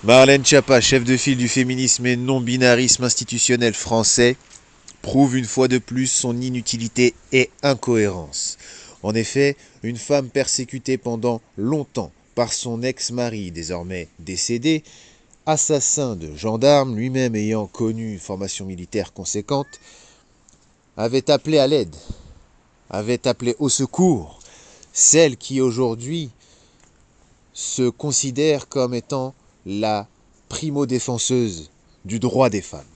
Marlène Schiappa, chef de file du féminisme et non-binarisme institutionnel français, prouve une fois de plus son inutilité et incohérence. En effet, une femme persécutée pendant longtemps par son ex-mari, désormais décédé, assassin de gendarme, lui-même ayant connu une formation militaire conséquente, avait appelé à l'aide, avait appelé au secours celle qui aujourd'hui se considère comme étant la primo-défenseuse du droit des femmes.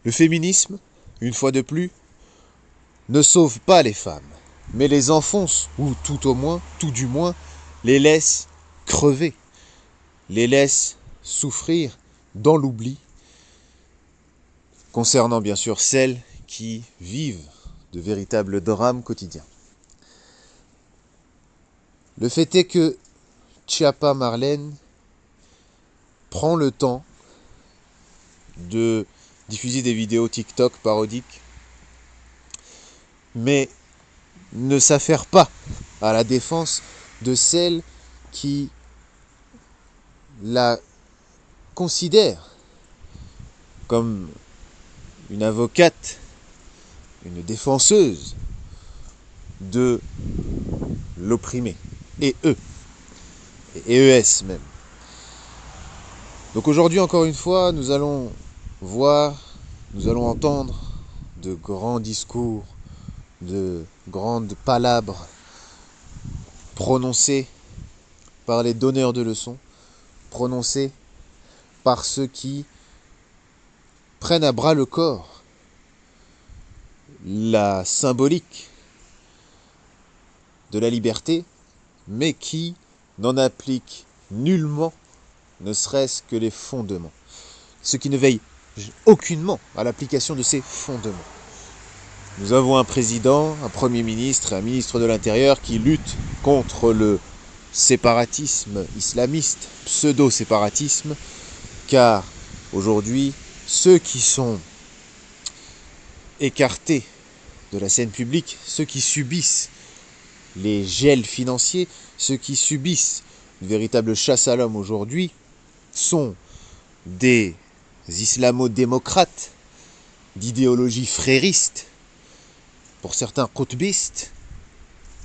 Le féminisme, une fois de plus, ne sauve pas les femmes, mais les enfonce, ou tout du moins, les laisse crever, les laisse souffrir dans l'oubli, concernant bien sûr celles qui vivent de véritables drames quotidiens. Le fait est que Schiappa Marlène prend le temps de diffuser des vidéos TikTok parodiques, mais ne s'affaire pas à la défense de celles qui la considèrent comme une avocate, une défenseuse de l'opprimé, et eux, et ES même. Donc aujourd'hui, encore une fois, nous allons entendre de grands discours, de grandes palabres prononcées par les donneurs de leçons, prononcées par ceux qui prennent à bras le corps la symbolique de la liberté, mais qui n'en appliquent nullement, ne serait-ce que les fondements. Ceux qui ne veillent aucunement à l'application de ces fondements. Nous avons un président, un premier ministre, un ministre de l'Intérieur qui luttent contre le séparatisme islamiste, pseudo-séparatisme, car aujourd'hui, ceux qui sont écartés de la scène publique, ceux qui subissent les gels financiers, ceux qui subissent une véritable chasse à l'homme aujourd'hui, sont des islamo-démocrates d'idéologie frériste, pour certains qutbistes,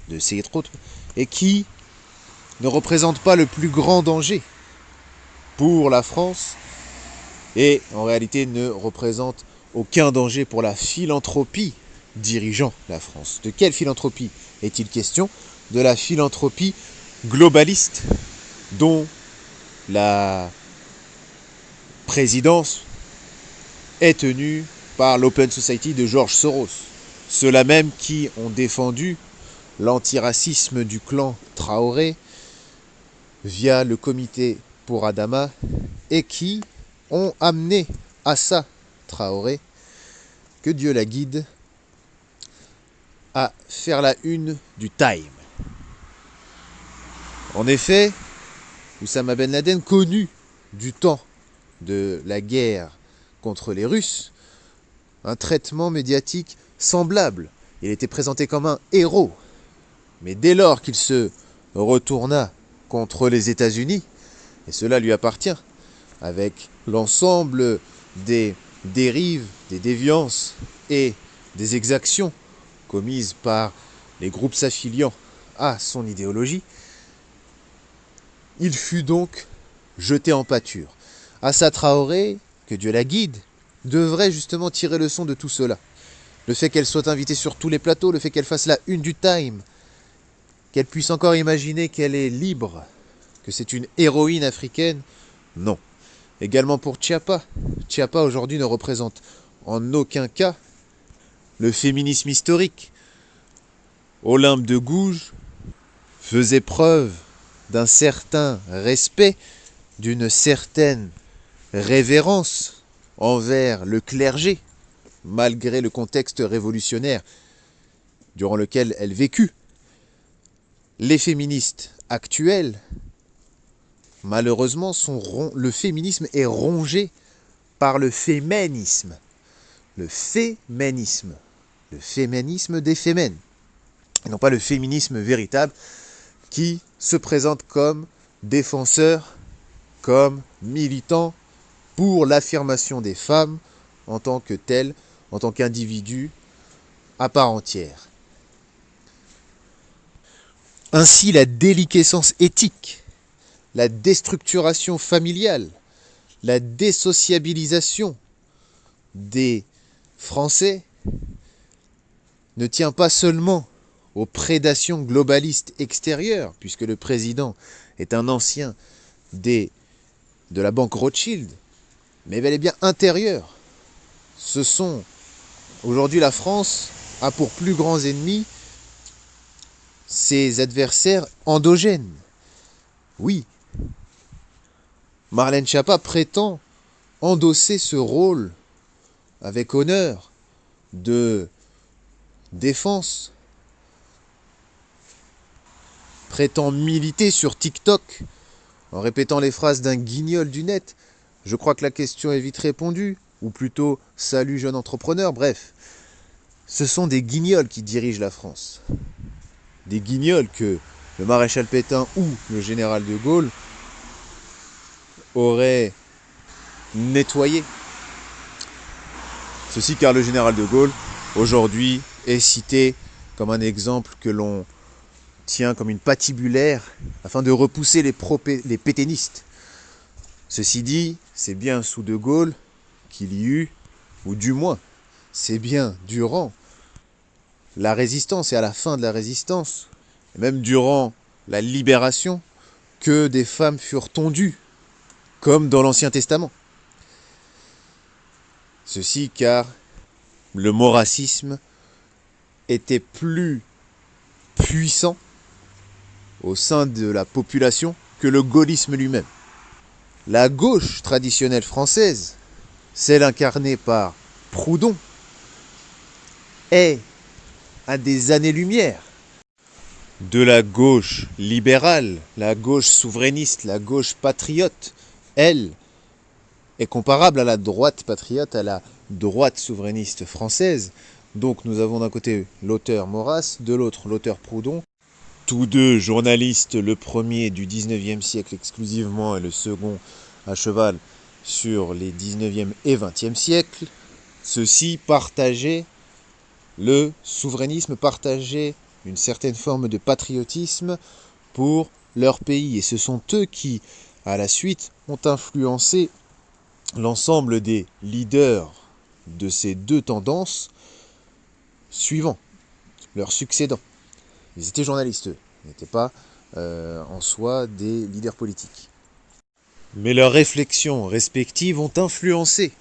de Seyyid Qutb, et qui ne représentent pas le plus grand danger pour la France et en réalité ne représentent aucun danger pour la philanthropie dirigeant la France. De quelle philanthropie est-il question? De la philanthropie globaliste dont la présidence est tenue par l'Open Society de George Soros. Ceux-là même qui ont défendu l'antiracisme du clan Traoré via le comité pour Adama et qui ont amené Assa Traoré, que Dieu la guide, à faire la une du Time. En effet, Oussama Ben Laden, connu du temps de la guerre contre les Russes, un traitement médiatique semblable. Il était présenté comme un héros. Mais dès lors qu'il se retourna contre les États-Unis, et cela lui appartient, avec l'ensemble des dérives, des déviances et des exactions commises par les groupes s'affiliant à son idéologie, il fut donc jeté en pâture. Assa Traoré, que Dieu la guide, devrait justement tirer leçon de tout cela. Le fait qu'elle soit invitée sur tous les plateaux, le fait qu'elle fasse la une du Time, qu'elle puisse encore imaginer qu'elle est libre, que c'est une héroïne africaine, non. Également pour Schiappa. Schiappa aujourd'hui ne représente en aucun cas le féminisme historique. Olympe de Gouges faisait preuve d'un certain respect, d'une certaine révérence envers le clergé, malgré le contexte révolutionnaire durant lequel elle vécut. Les féministes actuels, malheureusement, le féminisme est rongé par le féminisme. Le féminisme. Le féminisme des fémènes. Et non pas le féminisme véritable qui se présente comme défenseur, comme militant pour l'affirmation des femmes en tant que telles, en tant qu'individus à part entière. Ainsi, la déliquescence éthique, la déstructuration familiale, la désociabilisation des Français ne tient pas seulement aux prédations globalistes extérieures, puisque le président est un ancien de la banque Rothschild, mais bel et bien intérieure. Aujourd'hui, la France a pour plus grands ennemis ses adversaires endogènes. Oui, Marlène Schiappa prétend endosser ce rôle avec honneur de défense, prétend militer sur TikTok en répétant les phrases d'un guignol du net. Je crois que la question est vite répondue, ou plutôt salut jeune entrepreneur, bref. Ce sont des guignols qui dirigent la France. Des guignols que le maréchal Pétain ou le général de Gaulle auraient nettoyés. Ceci car le général de Gaulle, aujourd'hui, est cité comme un exemple que l'on tient comme une patibulaire afin de repousser les pétainistes. Ceci dit, c'est bien sous de Gaulle qu'il y eut, ou du moins, c'est bien durant la résistance et à la fin de la résistance, et même durant la libération, que des femmes furent tondues, comme dans l'Ancien Testament. Ceci car le maurassisme était plus puissant au sein de la population que le gaullisme lui-même. La gauche traditionnelle française, celle incarnée par Proudhon, est à des années-lumière de la gauche libérale, la gauche souverainiste, la gauche patriote. Elle est comparable à la droite patriote, à la droite souverainiste française. Donc nous avons d'un côté l'auteur Maurras, de l'autre l'auteur Proudhon, tous deux journalistes, le premier du 19e siècle exclusivement et le second à cheval sur les 19e et 20e siècles. Ceux-ci partageaient le souverainisme, partageaient une certaine forme de patriotisme pour leur pays. Et ce sont eux qui, à la suite, ont influencé l'ensemble des leaders de ces deux tendances suivants, leurs succédants. Ils étaient journalistes, eux. Ils n'étaient pas en soi des leaders politiques. Mais leurs réflexions respectives ont influencé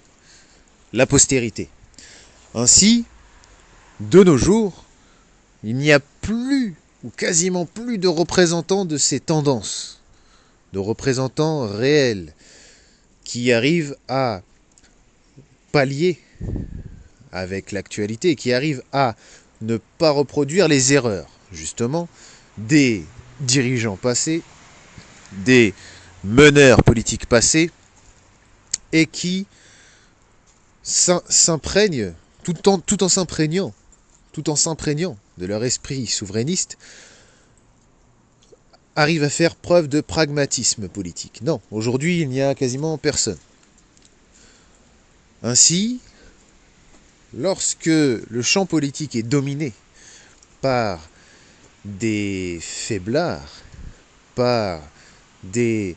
la postérité. Ainsi, de nos jours, il n'y a plus ou quasiment plus de représentants de ces tendances, de représentants réels qui arrivent à pallier avec l'actualité, qui arrivent à ne pas reproduire les erreurs, justement, des dirigeants passés, des meneurs politiques passés, et qui s'imprègnent, tout en s'imprégnant de leur esprit souverainiste, arrivent à faire preuve de pragmatisme politique. Non, aujourd'hui, il n'y a quasiment personne. Ainsi, lorsque le champ politique est dominé par des faiblards, par des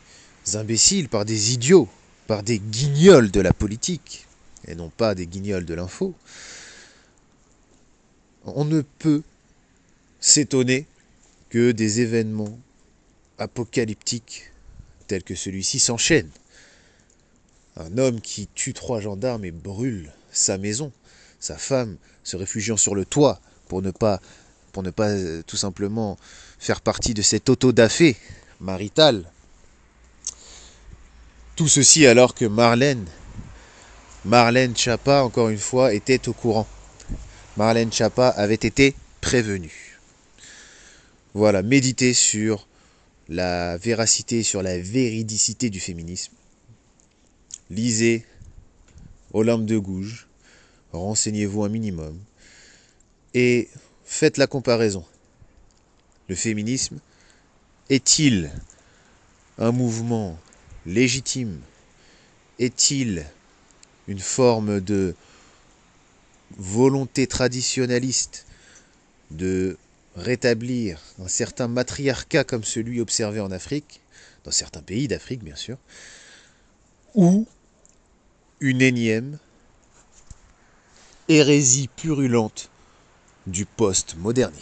imbéciles, par des idiots, par des guignols de la politique, et non pas des guignols de l'info, on ne peut s'étonner que des événements apocalyptiques tels que celui-ci s'enchaînent. Un homme qui tue 3 gendarmes et brûle sa maison, sa femme se réfugiant sur le toit pour ne pas tout simplement faire partie de cet auto-da-fé marital. Tout ceci alors que Marlène Schiappa, encore une fois, était au courant. Marlène Schiappa avait été prévenue. Voilà, méditez sur la véracité, sur la véridicité du féminisme. Lisez Olympe de Gouges, renseignez-vous un minimum et faites la comparaison. Le féminisme est-il un mouvement légitime? Est-il une forme de volonté traditionnaliste de rétablir un certain matriarcat comme celui observé en Afrique, dans certains pays d'Afrique bien sûr, ou une énième hérésie purulente du post-modernisme?